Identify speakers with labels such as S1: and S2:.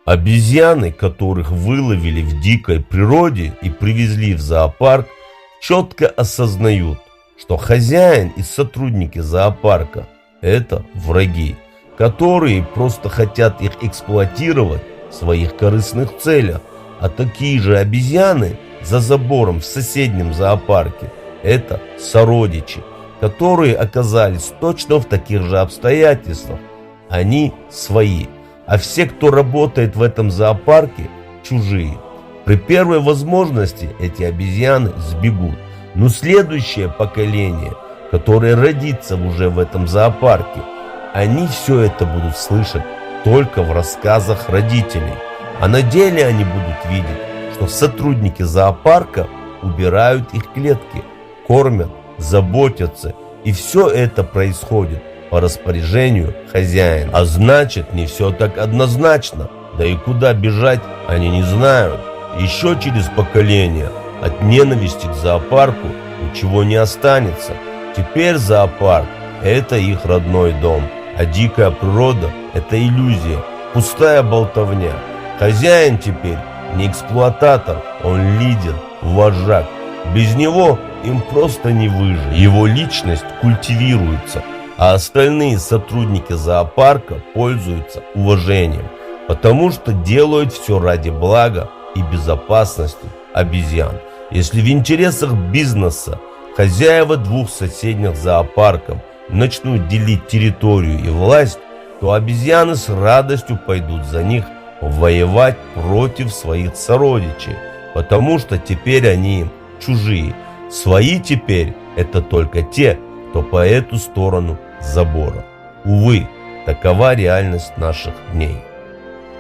S1: Обезьяны, которых выловили в дикой природе и привезли в зоопарк, четко осознают, что хозяин и сотрудники зоопарка – это враги, которые просто хотят их эксплуатировать в своих корыстных целях, а такие же обезьяны за забором в соседнем зоопарке – это сородичи, которые оказались точно в таких же обстоятельствах. Они свои, а все, кто работает в этом зоопарке, чужие. При первой возможности эти обезьяны сбегут, но следующее поколение, которое родится уже в этом зоопарке, они все это будут слышать только в рассказах родителей, а на деле они будут видеть, что сотрудники зоопарка убирают их клетки, кормят, заботятся, и все это происходит по распоряжению хозяина. А значит, не все так однозначно, да и куда бежать они не знают. Еще через поколение от ненависти к зоопарку ничего не останется. Теперь зоопарк – это их родной дом, а дикая природа – это иллюзия, пустая болтовня. Хозяин теперь не эксплуататор, он лидер, вожак. Без него им просто не выжить. Его личность культивируется, а остальные сотрудники зоопарка пользуются уважением, потому что делают все ради блага и безопасности обезьян. Если в интересах бизнеса хозяева двух соседних зоопарков начнут делить территорию и власть, то обезьяны с радостью пойдут за них воевать против своих сородичей, потому что теперь они им чужие. Свои теперь это только те, кто по эту сторону забора. Увы, такова реальность наших дней.